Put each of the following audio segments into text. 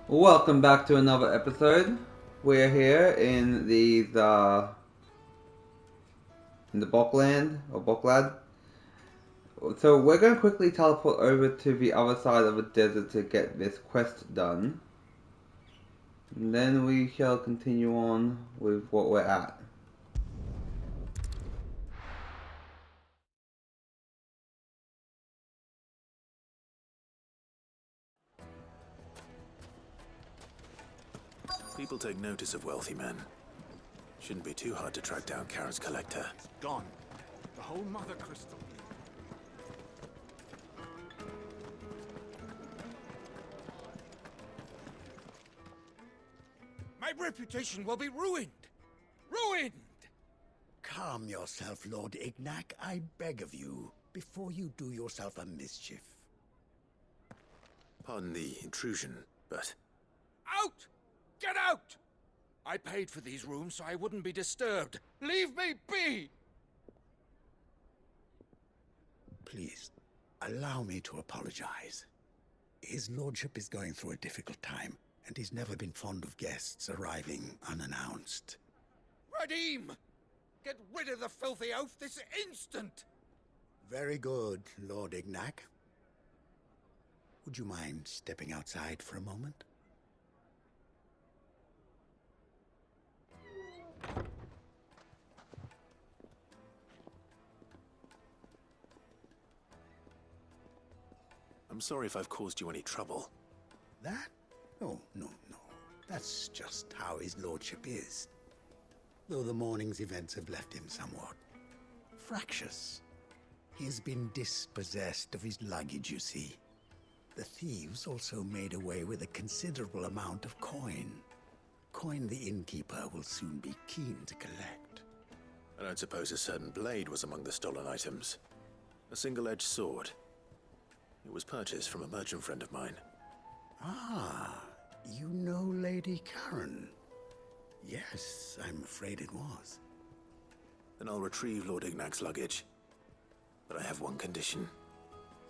Welcome back to another episode. We're here in the Bokland or Boklad. So we're going to quickly teleport over to the other side of the desert to get this quest done. And then we shall continue on with what we're at. People take notice of wealthy men. Shouldn't be too hard to track down Kara's collector. It's gone. The whole mother crystal. My reputation will be ruined! Ruined! Calm yourself, Lord Ignac, I beg of you, before you do yourself a mischief. Pardon the intrusion, but Out! Get out! I paid for these rooms so I wouldn't be disturbed. Leave me be! Please, allow me to apologize. His lordship is going through a difficult time, and he's never been fond of guests arriving unannounced. Radim! Get rid of the filthy oaf this instant! Very good, Lord Ignac. Would you mind stepping outside for a moment? I'm sorry if I've caused you any trouble. That? Oh, no. That's just how his lordship is. Though the morning's events have left him somewhat fractious. He has been dispossessed of his luggage, you see. The thieves also made away with a considerable amount of coin. Coin the innkeeper will soon be keen to collect. I don't suppose a certain blade was among the stolen items. A single-edged sword. It was purchased from a merchant friend of mine. Ah, you know Lady Karen. Yes, I'm afraid it was. Then I'll retrieve Lord Ignac's luggage. But I have one condition.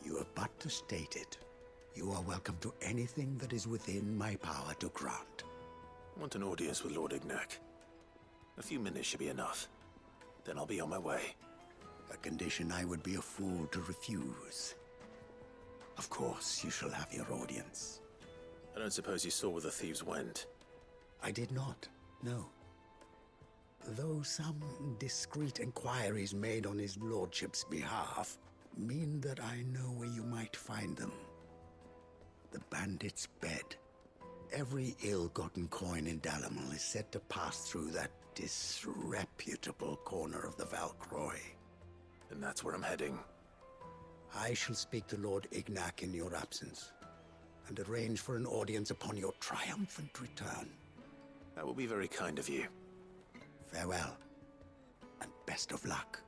You have but to state it. You are welcome to anything that is within my power to grant. I want an audience with Lord Ignac. A few minutes should be enough. Then I'll be on my way. A condition I would be a fool to refuse. Of course, you shall have your audience. I don't suppose you saw where the thieves went. I did not, no. Though some discreet inquiries made on his lordship's behalf mean that I know where you might find them. The bandit's bed. Every ill-gotten coin in Dalamal is said to pass through that disreputable corner of the Valcroy. And that's where I'm heading. I shall speak to Lord Ignac in your absence, and arrange for an audience upon your triumphant return. That will be very kind of you. Farewell, and best of luck.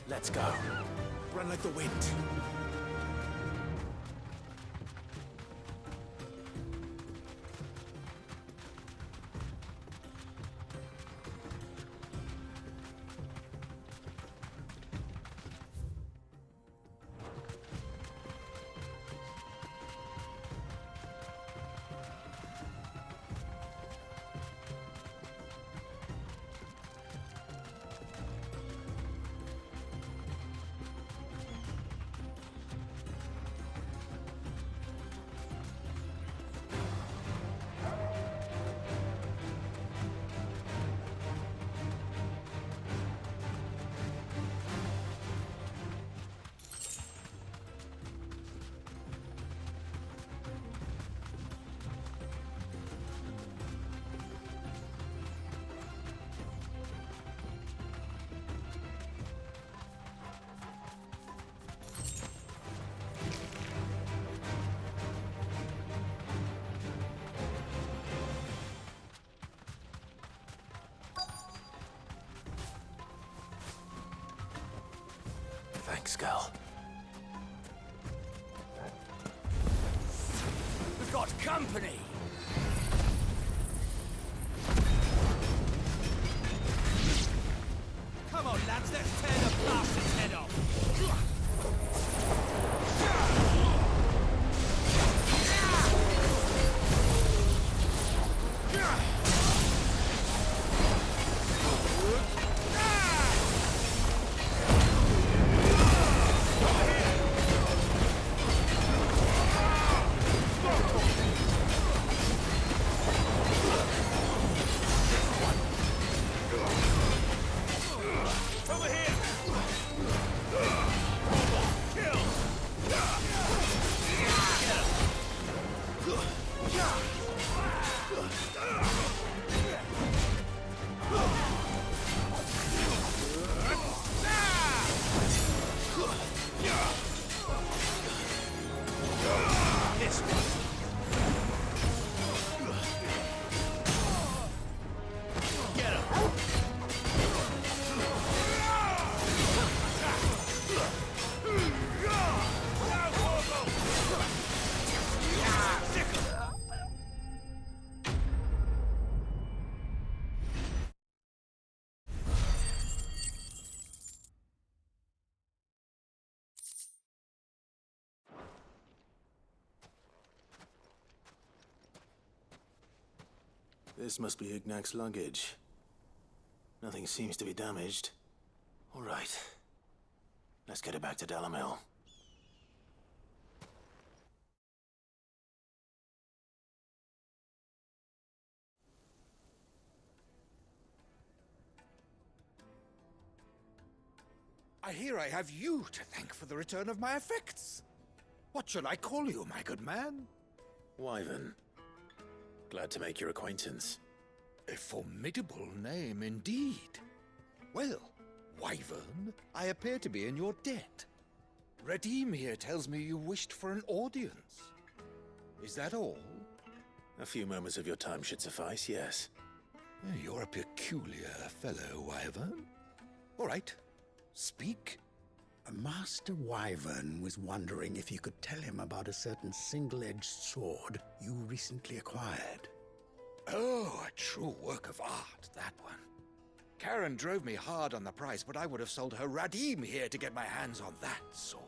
Let's go. Run like the wind. Thanks, Gal. We've got company! Come on, lads, let's tear the bastard's head off! This must be Ignac's luggage. Nothing seems to be damaged. All right. Let's get it back to Dalamil. I hear I have you to thank for the return of my effects. What shall I call you, my good man? Wyvern. Glad to make your acquaintance. A formidable name indeed. Well, Wyvern, I appear to be in your debt. Redeem here tells me you wished for an audience. Is that all? A few moments of your time should suffice, yes. You're a peculiar fellow, Wyvern. All right, speak. Master Wyvern was wondering if you could tell him about a certain single-edged sword you recently acquired. Oh, a true work of art, that one. Karen drove me hard on the price, but I would have sold her Radim here to get my hands on that sword.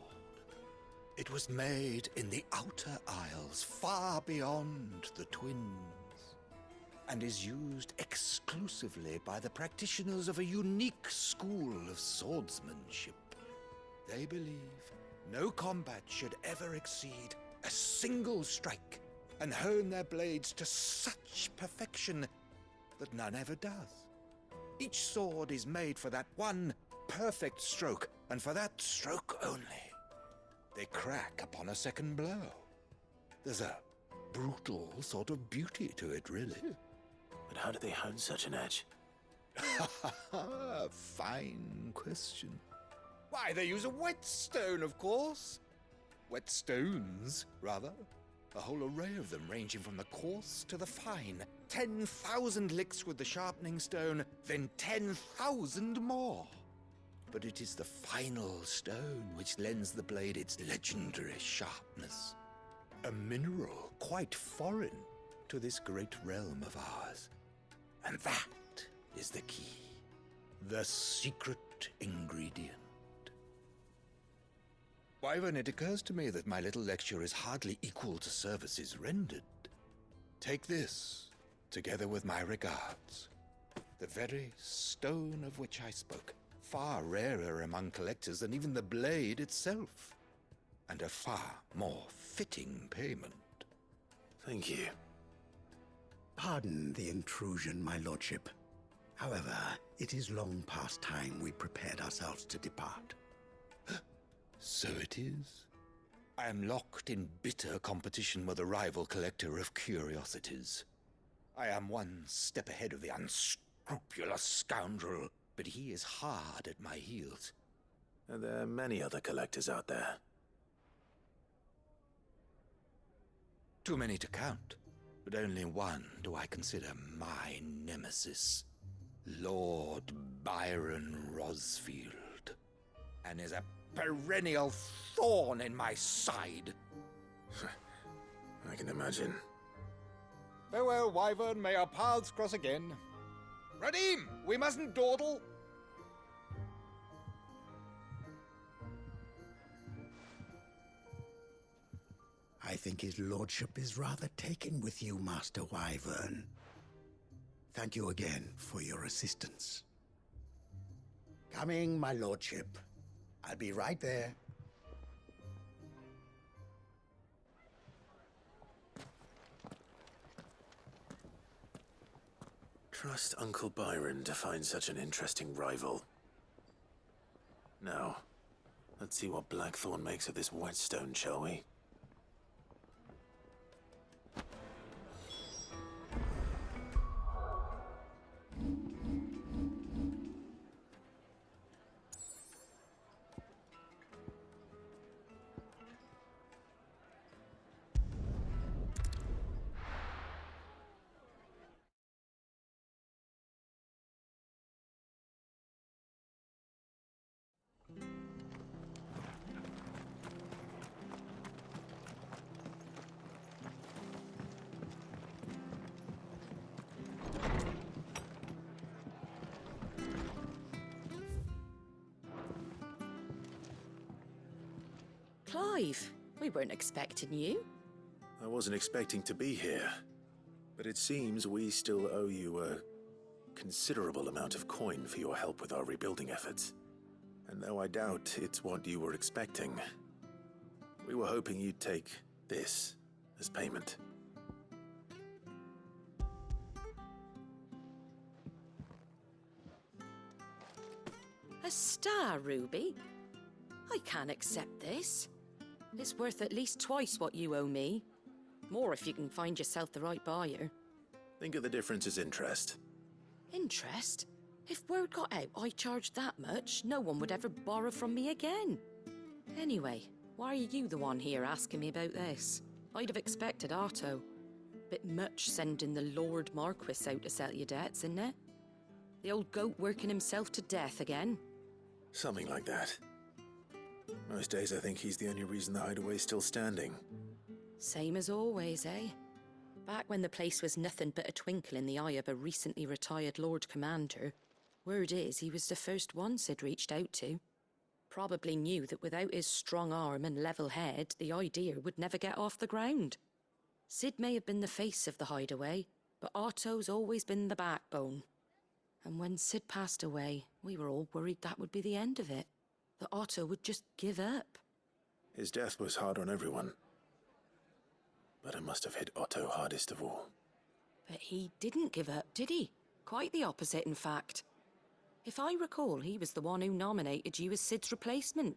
It was made in the Outer Isles, far beyond the Twins, and is used exclusively by the practitioners of a unique school of swordsmanship. They believe no combat should ever exceed a single strike, and hone their blades to such perfection that none ever does. Each sword is made for that one perfect stroke, and for that stroke only. They crack upon a second blow. There's a brutal sort of beauty to it, really. But how do they hone such an edge? Fine question. Why, they use a whetstone, of course. Whetstones, rather. A whole array of them, ranging from the coarse to the fine. 10,000 licks with the sharpening stone, then 10,000 more. But it is the final stone which lends the blade its legendary sharpness. A mineral quite foreign to this great realm of ours. And that is the key. The secret ingredient. Wyvern, it occurs to me that my little lecture is hardly equal to services rendered. Take this, together with my regards. The very stone of which I spoke, far rarer among collectors than even the blade itself, and a far more fitting payment. Thank you. Pardon the intrusion, my lordship. However, it is long past time we prepared ourselves to depart. So it is. I am locked in bitter competition with a rival collector of curiosities. I am one step ahead of the unscrupulous scoundrel, but he is hard at my heels. Are there many other collectors out there? Too many to count, but only one do I consider my nemesis. Lord Byron Rosfield. And is a perennial thorn in my side. I can imagine. Farewell, Wyvern. May our paths cross again. Radim, we mustn't dawdle. I think his lordship is rather taken with you, Master Wyvern. Thank you again for your assistance. Coming, my lordship. I'll be right there. Trust Uncle Byron to find such an interesting rival. Now, let's see what Blackthorn makes of this whetstone, shall we? Clive, we weren't expecting you. I wasn't expecting to be here, but it seems we still owe you a considerable amount of coin for your help with our rebuilding efforts. And though I doubt it's what you were expecting, we were hoping you'd take this as payment. A star ruby? I can't accept this. It's worth at least twice what you owe me. More if you can find yourself the right buyer. Think of the difference as interest. Interest? If word got out I charged that much, no one would ever borrow from me again. Anyway, why are you the one here asking me about this? I'd have expected Otto. Bit much sending the Lord Marquis out to settle your debts, isn't it? The old goat working himself to death again. Something like that. Most days I think he's the only reason the hideaway's still standing. Same as always, eh? Back when the place was nothing but a twinkle in the eye of a recently retired Lord Commander, word is he was the first one Sid reached out to. Probably knew that without his strong arm and level head, the idea would never get off the ground. Sid may have been the face of the hideaway, but Otto's always been the backbone. And when Sid passed away, we were all worried that would be the end of it. That Otto would just give up. His death was hard on everyone. But it must have hit Otto hardest of all. But he didn't give up, did he? Quite the opposite, in fact. If I recall, he was the one who nominated you as Sid's replacement,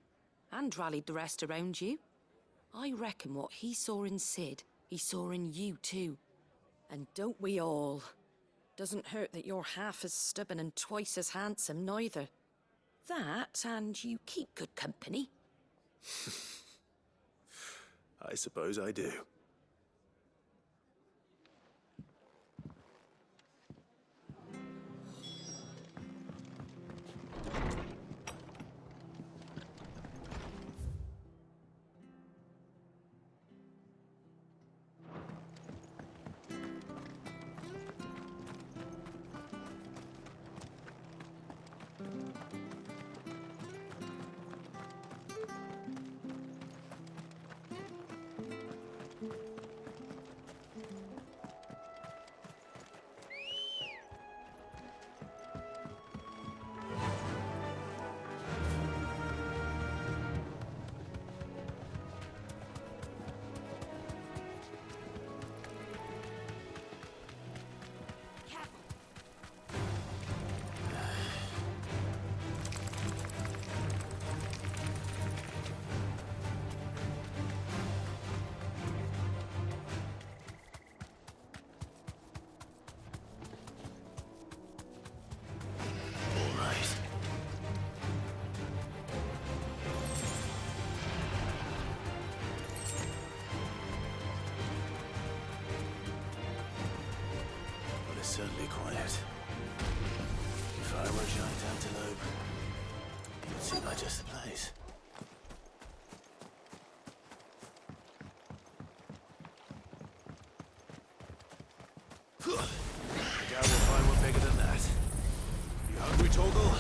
and rallied the rest around you. I reckon what he saw in Sid, he saw in you too. And don't we all? Doesn't hurt that you're half as stubborn and twice as handsome, neither. That, and you keep good company. I suppose I do. Certainly quiet. If I were a giant antelope, it would seem like just the place. I doubt we'll find one bigger than that. You hungry, Torgal?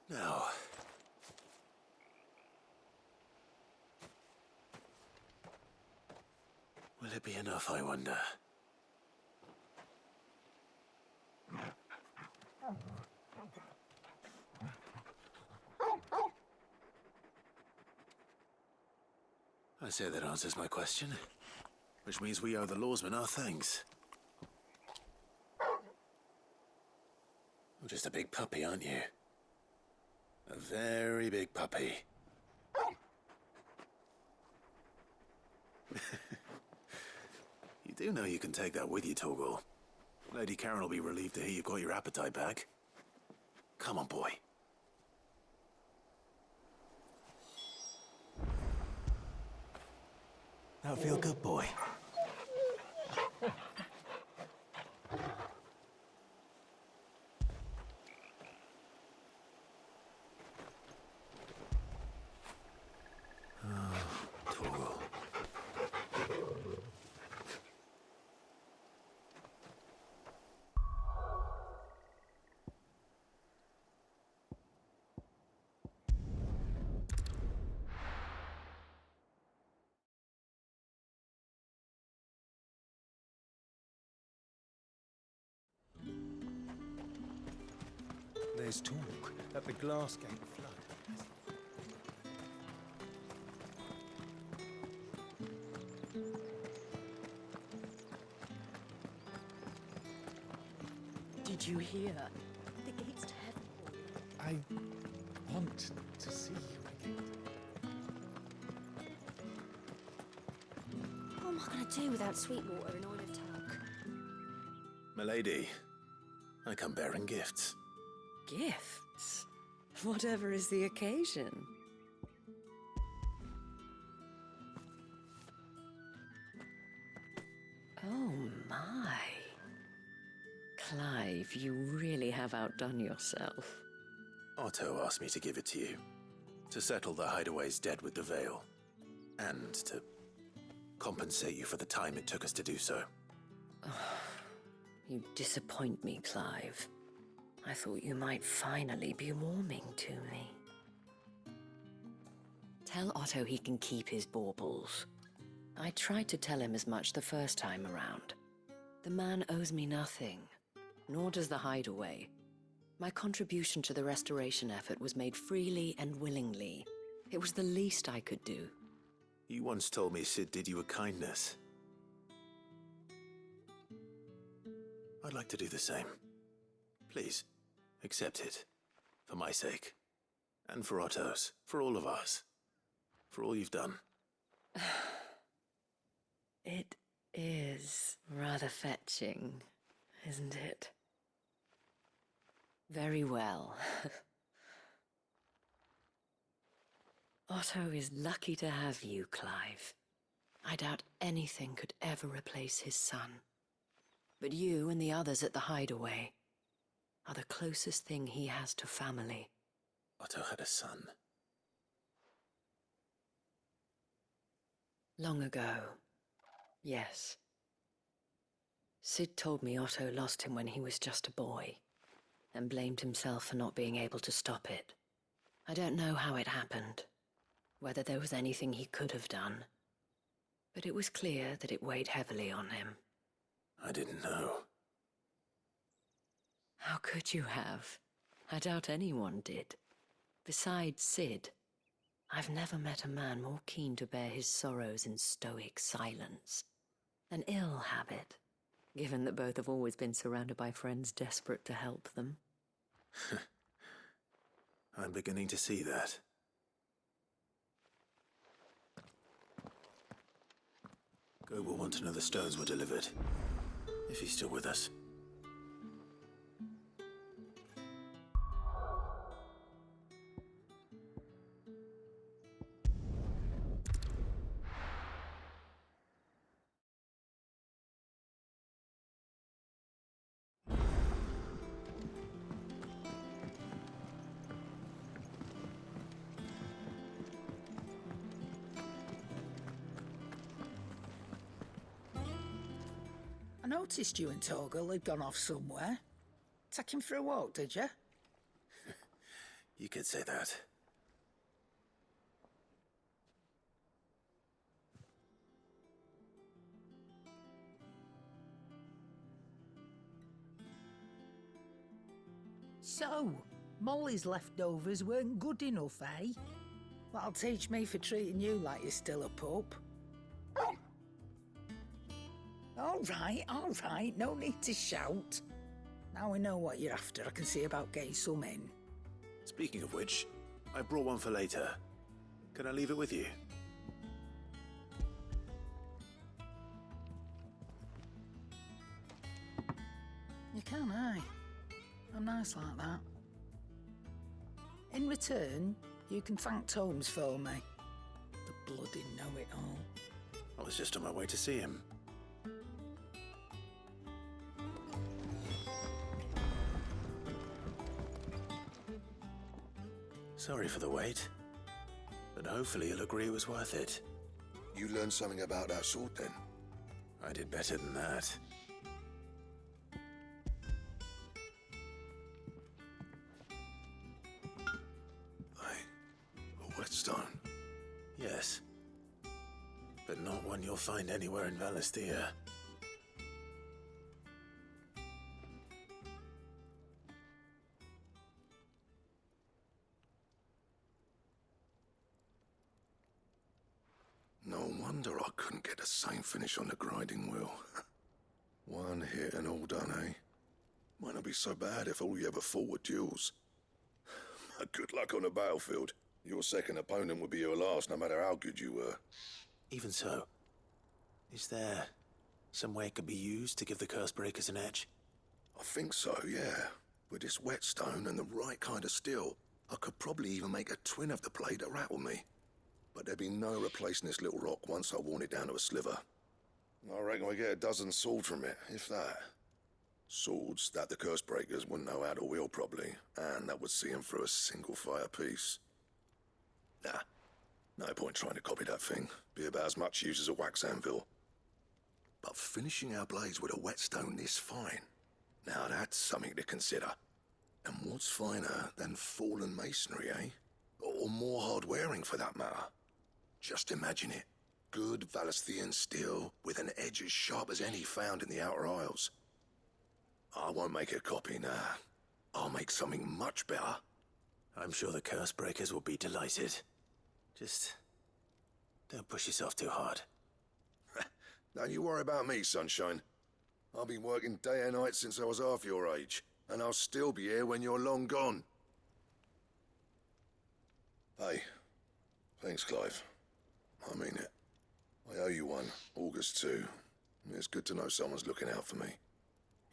Now, will it be enough, I wonder? I say that answers my question, which means we owe the lawsmen our thanks. You're just a big puppy, aren't you? A very big puppy. You do know you can take that with you, Torgal. Lady Karen will be relieved to hear you've got your appetite back. Come on, boy. That'll feel good, boy. Torgal. There's talk that the glass gate flood. Did you hear? The gates to heaven. I want to see you again. What am I going to do without Sweetwater and Oil of Talc? Milady, I come bearing gifts. Gifts? Whatever is the occasion. Oh my. Clive, you really have outdone yourself. Otto asked me to give it to you. To settle the Hideaway's debt with the Veil. And to compensate you for the time it took us to do so. You disappoint me, Clive. I thought you might finally be warming to me. Tell Otto he can keep his baubles. I tried to tell him as much the first time around. The man owes me nothing, nor does the Hideaway. My contribution to the restoration effort was made freely and willingly. It was the least I could do. You once told me Sid did you a kindness. I'd like to do the same. Please, accept it. For my sake. And for Otto's. For all of us. For all you've done. It is rather fetching, isn't it? Very well. Otto is lucky to have you, Clive. I doubt anything could ever replace his son. But you and the others at the Hideaway are the closest thing he has to family. Otto had a son. Long ago, yes. Sid told me Otto lost him when he was just a boy, and blamed himself for not being able to stop it. I don't know how it happened, whether there was anything he could have done, but it was clear that it weighed heavily on him. I didn't know. How could you have? I doubt anyone did. Besides Sid, I've never met a man more keen to bear his sorrows in stoic silence. An ill habit, given that both have always been surrounded by friends desperate to help them. I'm beginning to see that. Go will want to know the stones were delivered, if he's still with us. I noticed you and Torgal had gone off somewhere. Take him for a walk, did you? You could say that. So, Molly's leftovers weren't good enough, eh? That'll teach me for treating you like you're still a pup. All right, no need to shout. Now we know what you're after, I can see about getting some in. Speaking of which, I brought one for later. Can I leave it with you? You can, eh? I'm nice like that. In return, you can thank Tomes for me. The bloody know-it-all. I was just on my way to see him. Sorry for the wait, but hopefully you'll agree it was worth it. You learned something about that sword then? I did better than that. A whetstone? Yes, but not one you'll find anywhere in Valisthea. No wonder I couldn't get the same finish on the grinding wheel. One hit and all done, eh? Might not be so bad if all you ever fought were duels. Good luck on the battlefield. Your second opponent would be your last, no matter how good you were. Even so, is there some way it could be used to give the curse breakers an edge? I think so, yeah. With this whetstone and the right kind of steel, I could probably even make a twin of the blade that rattled me. But there'd be no replacing this little rock once I worn it down to a sliver. I reckon we get a dozen swords from it, if that. Swords that the curse breakers wouldn't know how to wield properly, and that would see them through a single fire piece. Nah, no point trying to copy that thing. Be about as much use as a wax anvil. But finishing our blades with a whetstone this fine, now that's something to consider. And what's finer than fallen masonry, eh? Or more hard-wearing, for that matter. Just imagine it. Good Valisthean steel with an edge as sharp as any found in the Outer Isles. I won't make a copy, nah. I'll make something much better. I'm sure the curse breakers will be delighted. Just don't push yourself too hard. Don't you worry about me, sunshine. I've been working day and night since I was half your age, and I'll still be here when you're long gone. Hey, thanks, Clive. I mean it. I owe you one, August too. It's good to know someone's looking out for me.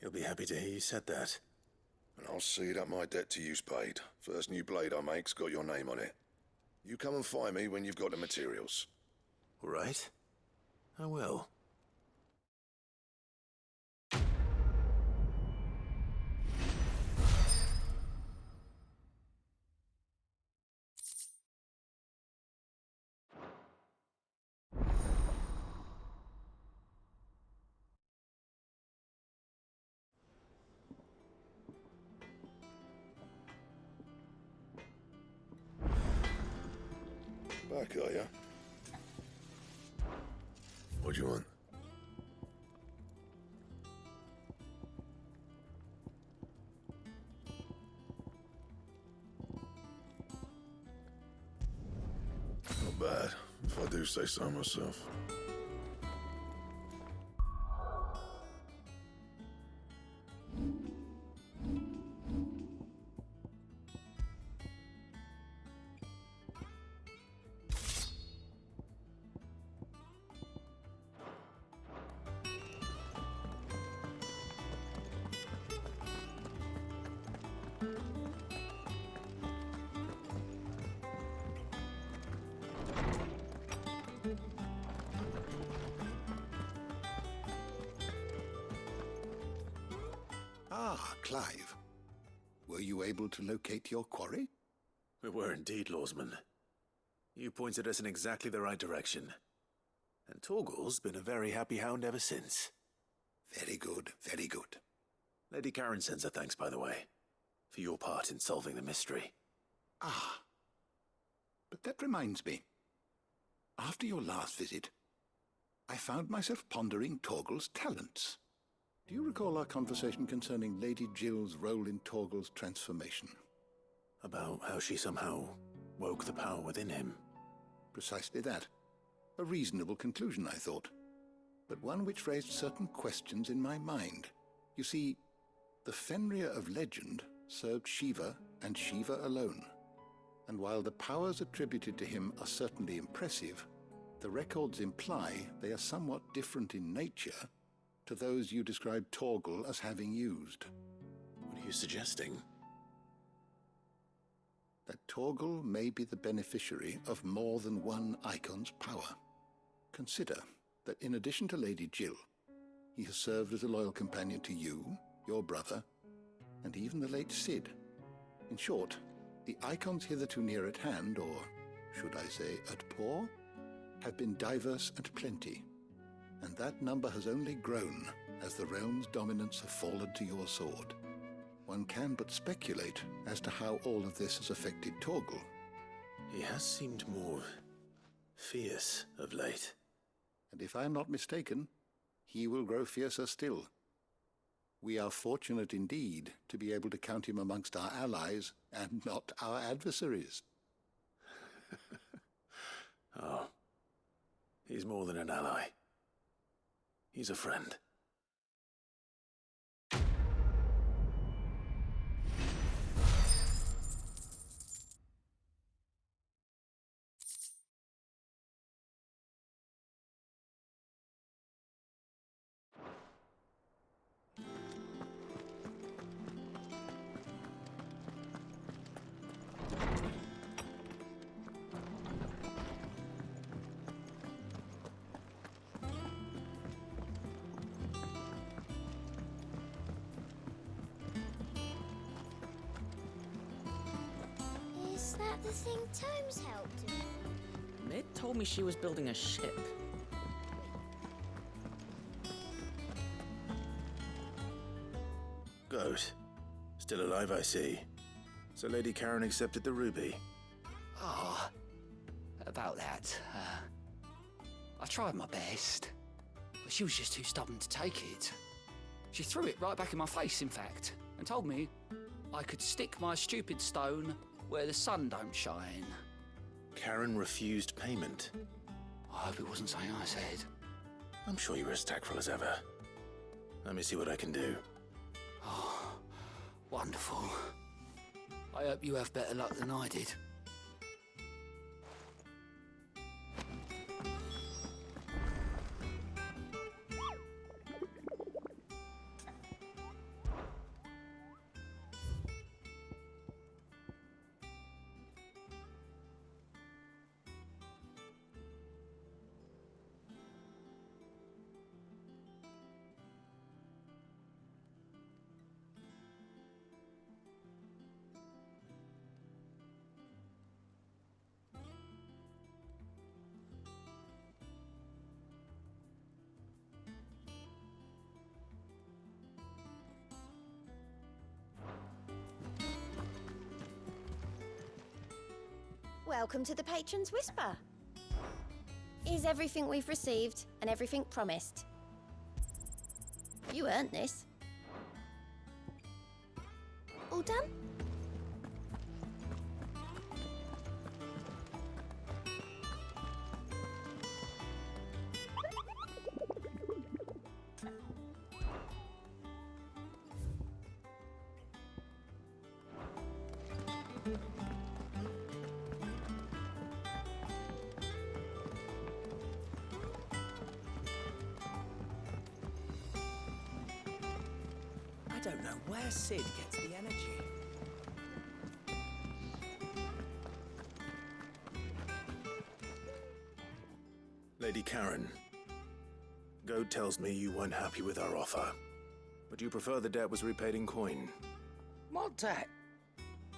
He'll be happy to hear you said that. And I'll see that my debt to you's paid. First new blade I make's got your name on it. You come and find me when you've got the materials. All right? I will. Back, are ya? What do you want? Not bad, if I do say so myself. Ah, Clive. Were you able to locate your quarry? We were indeed, Lawsman. You pointed us in exactly the right direction. And Torgal's been a very happy hound ever since. Very good, very good. Lady Karen sends her thanks, by the way, for your part in solving the mystery. Ah. But that reminds me. After your last visit, I found myself pondering Torgal's talents. Do you recall our conversation concerning Lady Jill's role in Torgal's transformation? About how she somehow woke the power within him. Precisely that. A reasonable conclusion, I thought, but one which raised certain questions in my mind. You see, the Fenrir of legend served Shiva and Shiva alone, and while the powers attributed to him are certainly impressive, the records imply they are somewhat different in nature to those you described Torgal as having used. What are you suggesting? That Torgal may be the beneficiary of more than one icon's power. Consider that in addition to Lady Jill, he has served as a loyal companion to you, your brother, and even the late Cid. In short, the icons hitherto near at hand, or should I say at paw, have been diverse and plenty, and that number has only grown as the realm's dominance have fallen to your sword. One can but speculate as to how all of this has affected Torgal. He has seemed more fierce of late. And if I am not mistaken, he will grow fiercer still. We are fortunate indeed to be able to count him amongst our allies and not our adversaries. Oh, he's more than an ally. He's a friend. Is that the thing Tomes helped do? Mid told me she was building a ship. Goat. Still alive, I see. So Lady Karen accepted the ruby. Oh, about that. I tried my best, but she was just too stubborn to take it. She threw it right back in my face, in fact, and told me I could stick my stupid stone where the sun don't shine. Karen refused payment. I hope it wasn't something I said. I'm sure you were as tactful as ever. Let me see what I can do. Oh, wonderful. I hope you have better luck than I did. Welcome to the Patron's Whisper. Is everything we've received and everything promised? You earned this. All done? I don't know where Cid gets the energy. Lady Karen, Goat tells me you weren't happy with our offer. But you prefer the debt was repaid in coin? What debt?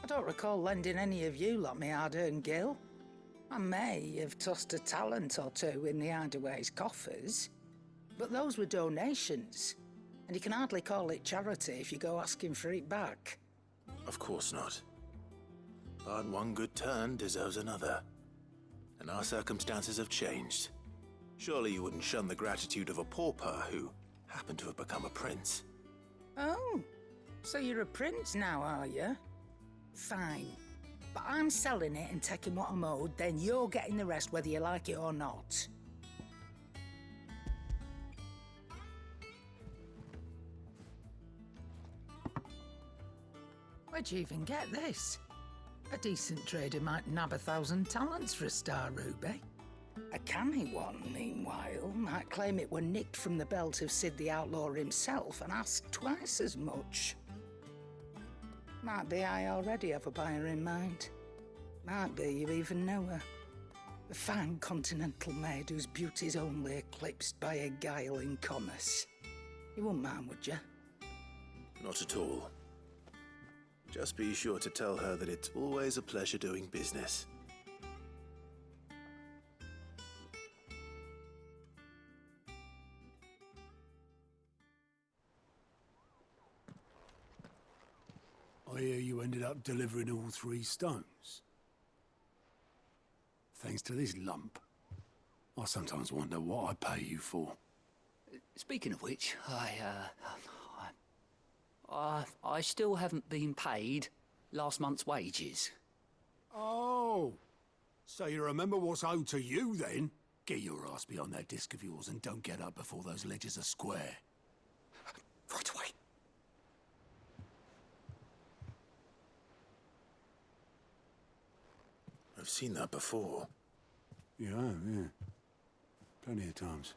I don't recall lending any of you lot me hard-earned gil. I may have tossed a talent or two in the Hideaway's coffers, but those were donations, and you can hardly call it charity if you go asking for it back. Of course not. But one good turn deserves another. And our circumstances have changed. Surely you wouldn't shun the gratitude of a pauper who happened to have become a prince. Oh, so you're a prince now, are you? Fine. But I'm selling it and taking what I'm owed, then you're getting the rest whether you like it or not. Where'd you even get this? A decent trader might nab 1,000 talents for a star ruby. A canny one, meanwhile, might claim it were nicked from the belt of Sid the Outlaw himself and ask twice as much. Might be I already have a buyer in mind. Might be you even know her. A fine continental maid whose beauty's only eclipsed by a guile in commerce. You wouldn't mind, would you? Not at all. Just be sure to tell her that it's always a pleasure doing business. I hear you ended up delivering all 3 stones. Thanks to this lump. I sometimes wonder what I pay you for. Speaking of which, I still haven't been paid last month's wages. Oh, so you remember what's owed to you then? Get your ass behind that disc of yours and don't get up before those ledgers are square. Right away. I've seen that before. You have, yeah. Plenty of times.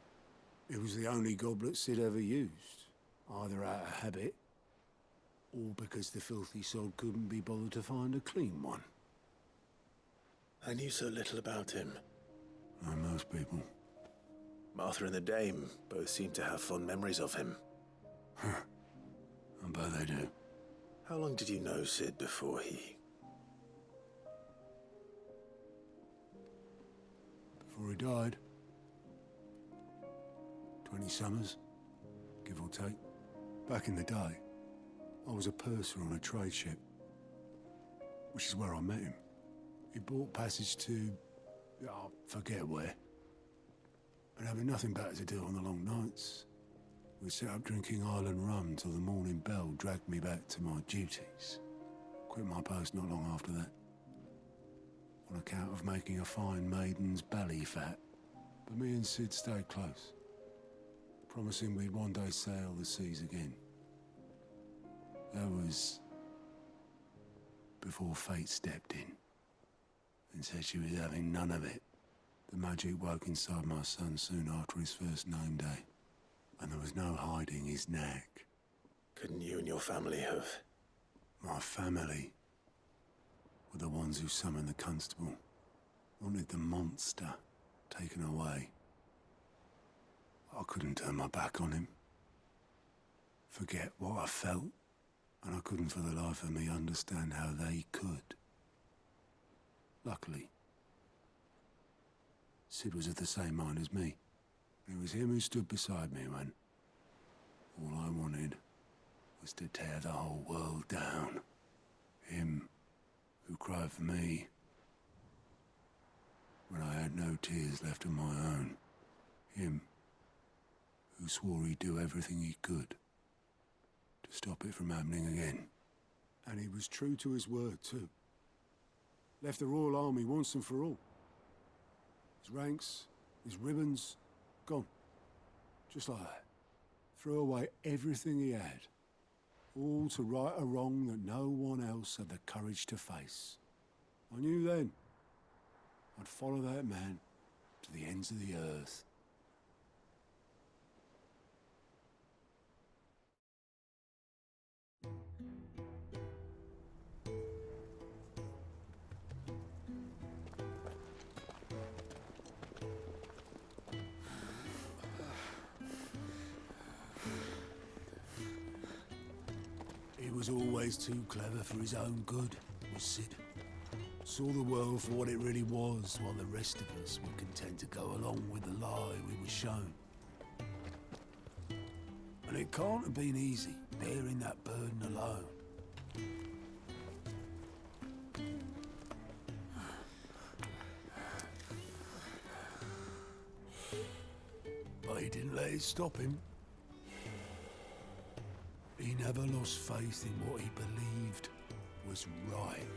It was the only goblet Sid ever used. Either out of habit, or because the filthy sod couldn't be bothered to find a clean one. I knew so little about him. Like most people. Martha and the Dame both seem to have fond memories of him. I bet they do. How long did you know Sid before he... Before he died. 20 summers, give or take. Back in the day, I was a purser on a trade ship, which is where I met him. He bought passage to... I forget where. And having nothing better to do on the long nights, we set up drinking island rum till the morning bell dragged me back to my duties. Quit my post not long after that. On account of making a fine maiden's belly fat. But me and Sid stayed close, promising we'd one day sail the seas again. That was before fate stepped in and said she was having none of it. The magic woke inside my son soon after his first name day, and there was no hiding his knack. Couldn't you and your family have... My family were the ones who summoned the constable, wanted the monster taken away. I couldn't turn my back on him, forget what I felt, and I couldn't for the life of me understand how they could. Luckily, Sid was of the same mind as me. It was him who stood beside me when all I wanted was to tear the whole world down. Him who cried for me when I had no tears left of my own. Him who swore he'd do everything he could to stop it from happening again. And he was true to his word, too. Left the Royal Army once and for all. His ranks, his ribbons, gone. Just like that. Threw away everything he had. All to right a wrong that no one else had the courage to face. I knew then I'd follow that man to the ends of the earth. was always too clever for his own good, was Sid. Saw the world for what it really was, while the rest of us were content to go along with the lie we were shown. And it can't have been easy, bearing that burden alone. But he didn't let it stop him. He never lost faith in what he believed was right.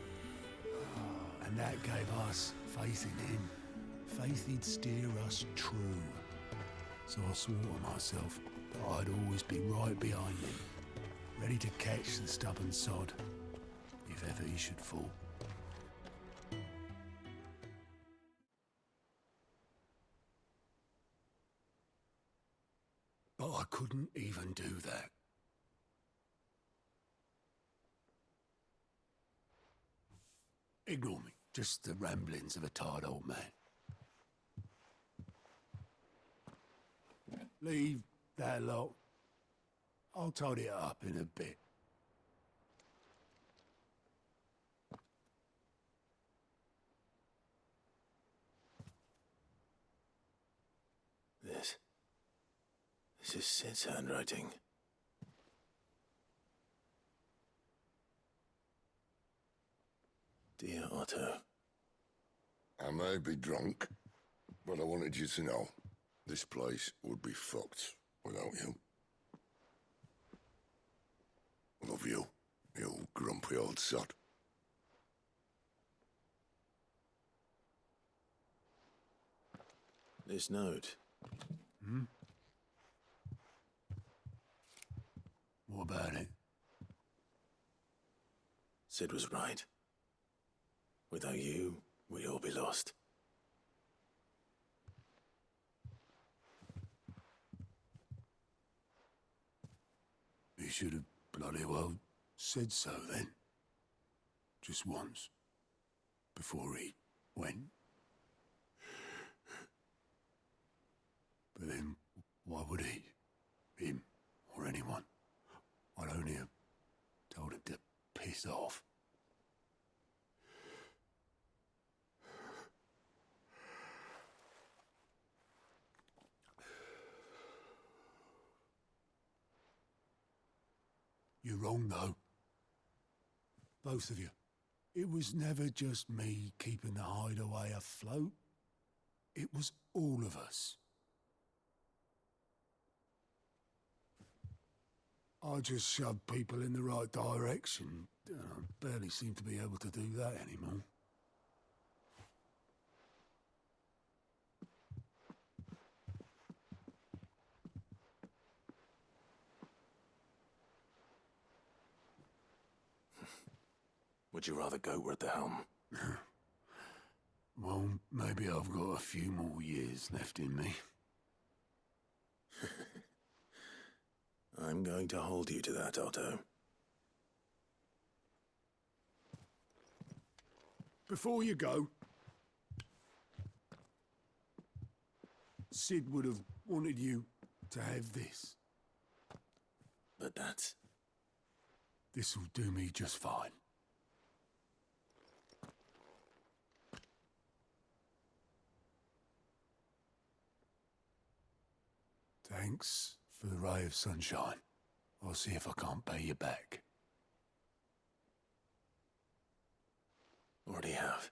And that gave us faith in him. Faith he'd steer us true. So I swore to myself that I'd always be right behind him, ready to catch the stubborn sod, if ever he should fall. But I couldn't even do that. Ignore me, just the ramblings of a tired old man. Leave that lot. I'll tidy it up in a bit. This is Sid's handwriting. Dear Otto. I may be drunk, but I wanted you to know this place would be fucked without you. Love you, you grumpy old sod. This note. Hmm? What about it? Sid was right. Without you, we'd all be lost. He should have bloody well said so then. Just once. Before he went. But then, why would he? Him, or anyone? I'd only have told him to piss off. You're wrong, though. Both of you. It was never just me keeping the hideaway afloat. It was all of us. I just shoved people in the right direction. I barely seem to be able to do that anymore. Would you rather go at the helm? Well, maybe I've got a few more years left in me. I'm going to hold you to that, Otto. Before you go, Sid would have wanted you to have this. But that's... This'll do me just fine. Thanks for the ray of sunshine. I'll see if I can't pay you back. Already have.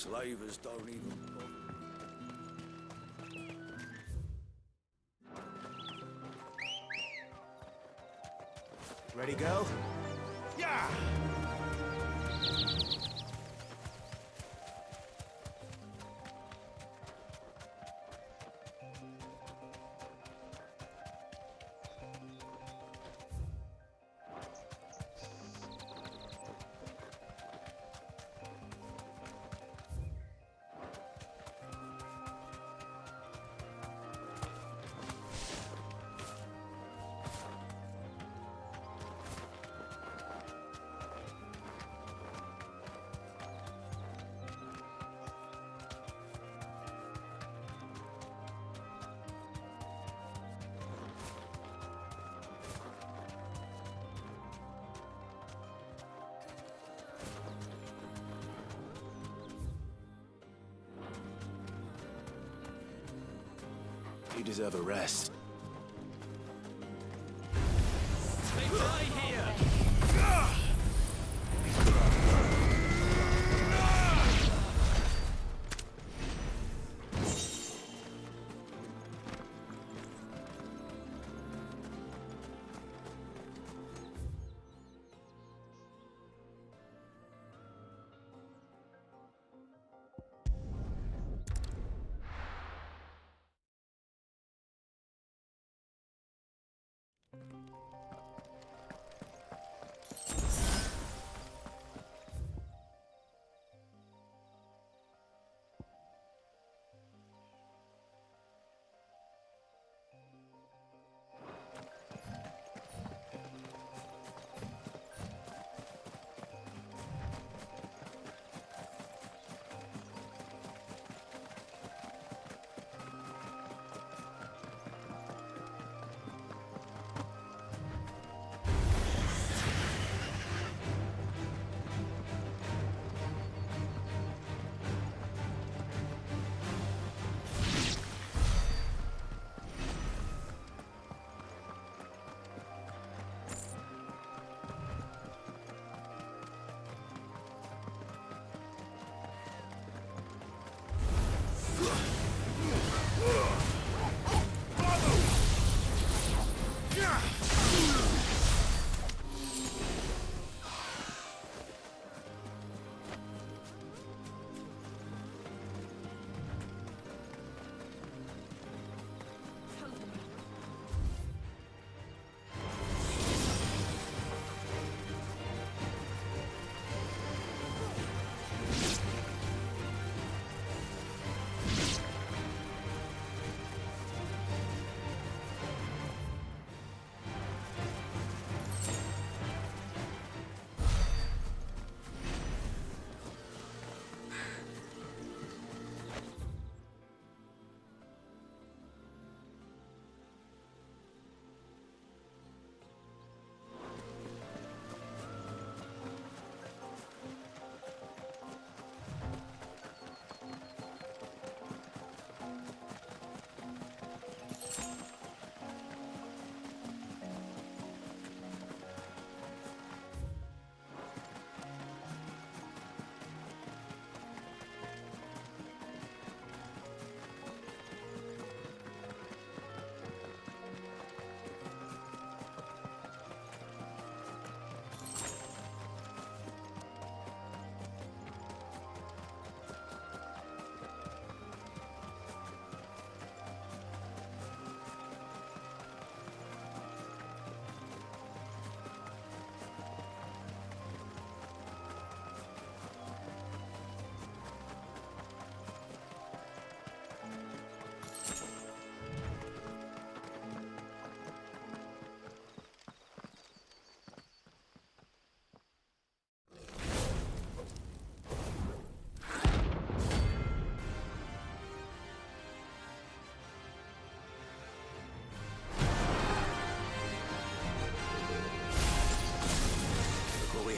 slavers don't even bother. Ready, girl? Yeah! You deserve a rest. They die here!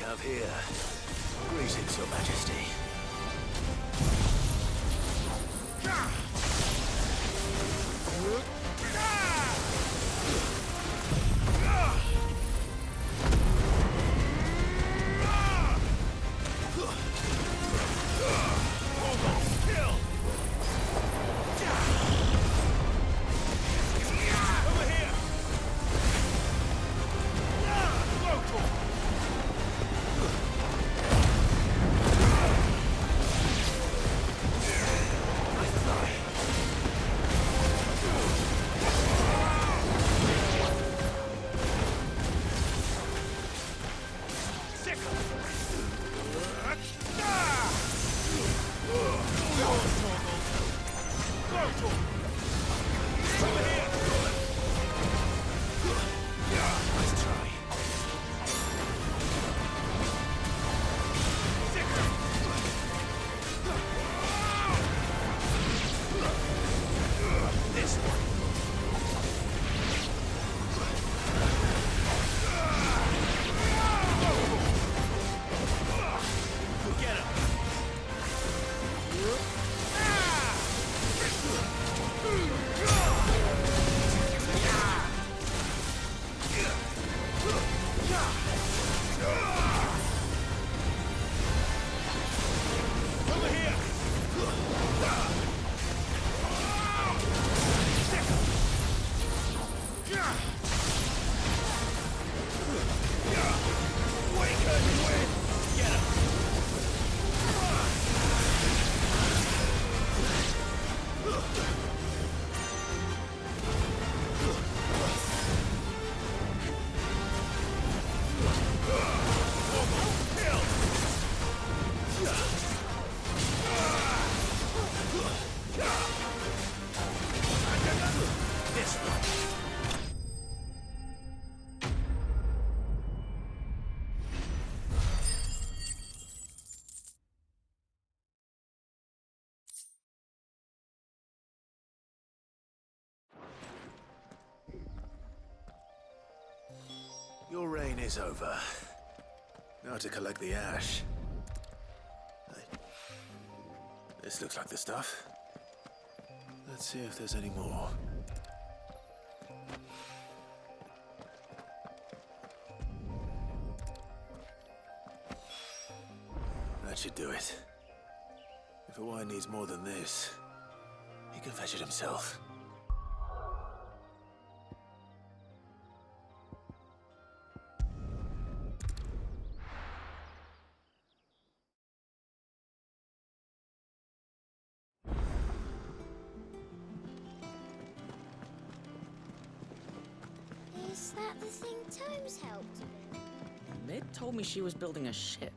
Have here. Greetings, Your Majesty. Your reign is over. Now to collect the ash. This looks like the stuff. Let's see if there's any more. That should do it. If Hawaii needs more than this, he can fetch it himself. Is that the thing Tomes helped with? Mid told me she was building a ship.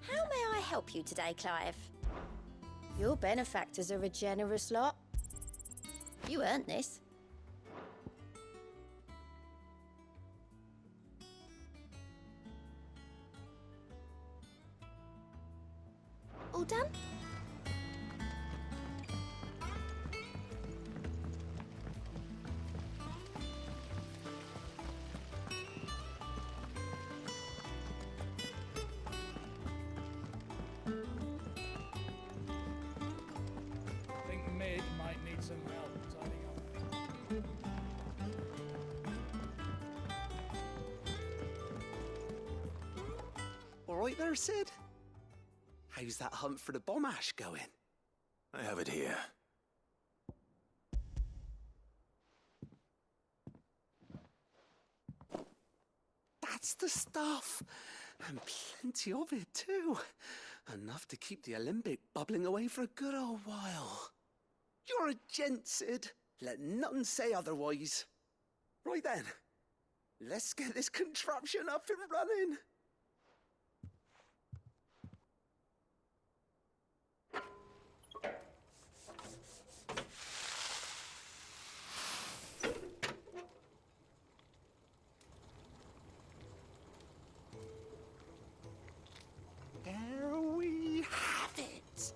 How may I help you today, Clive? Your benefactors are a generous lot. You earned this. All done? I think Mid might need some help tidying up. All right there, Sid? How's that hunt for the bomb ash going? I have it here. That's the stuff! And plenty of it, too. Enough to keep the Olympic bubbling away for a good old while. You're a gent, Sid. Let none say otherwise. Right then, let's get this contraption up and running. There we have it.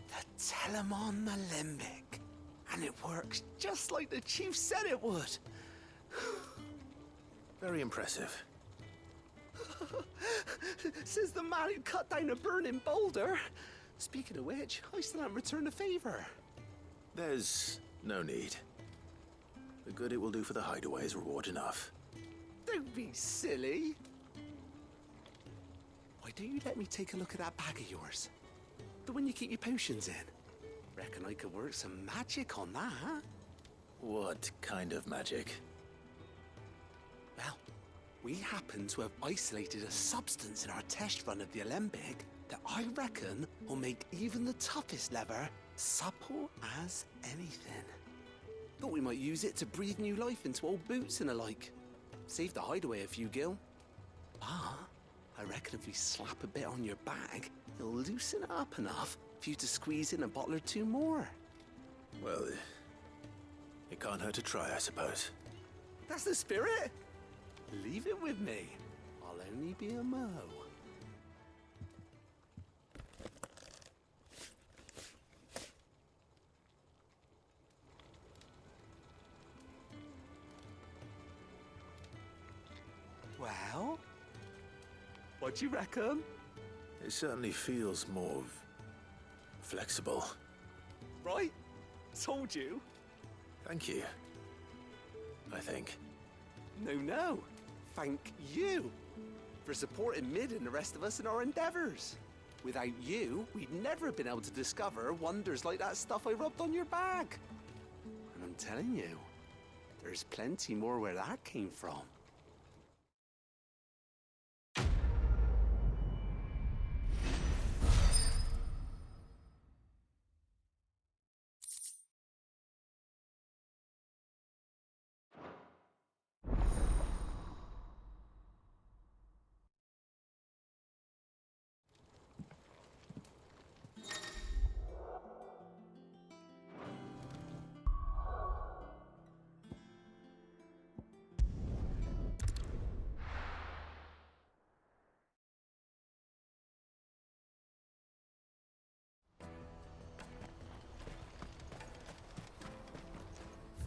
The Telemon Alembic. And it works just like the chief said it would. Very impressive. Says the man who cut down a burning boulder. Speaking of which, I still haven't returned the favor. There's no need. The good it will do for the hideaway is reward enough. Don't be silly. Why don't you let me take a look at that bag of yours? The one you keep your potions in. Reckon I could work some magic on that, huh? What kind of magic? Well, we happen to have isolated a substance in our test run of the Alembic that I reckon will make even the toughest lever supple as anything. Thought we might use it to breathe new life into old boots and the like. Save the hideaway a few gil. But I reckon if we slap a bit on your bag, it'll loosen it up enough for you to squeeze in a bottle or two more. Well, it can't hurt to try, I suppose. That's the spirit. Leave it with me. I'll only be a mo. Well, what do you reckon? It certainly feels more flexible. Right? Told you. Thank you. I think. No. Thank you for supporting Mid and the rest of us in our endeavors. Without you, we'd never have been able to discover wonders like that stuff I rubbed on your bag. And I'm telling you, there's plenty more where that came from.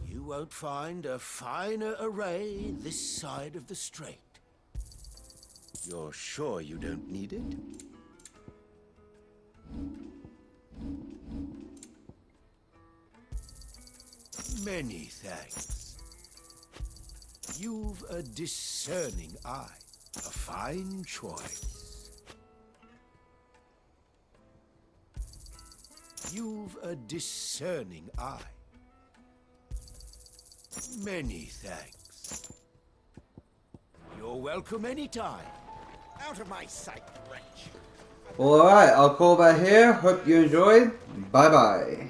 You won't find a finer array this side of the strait. You're sure you don't need it? Many thanks. You've a discerning eye. A fine choice. You've a discerning eye. Many thanks. You're welcome anytime. Out of my sight, wretch. Alright, I'll call that here. Hope you enjoyed. Bye bye.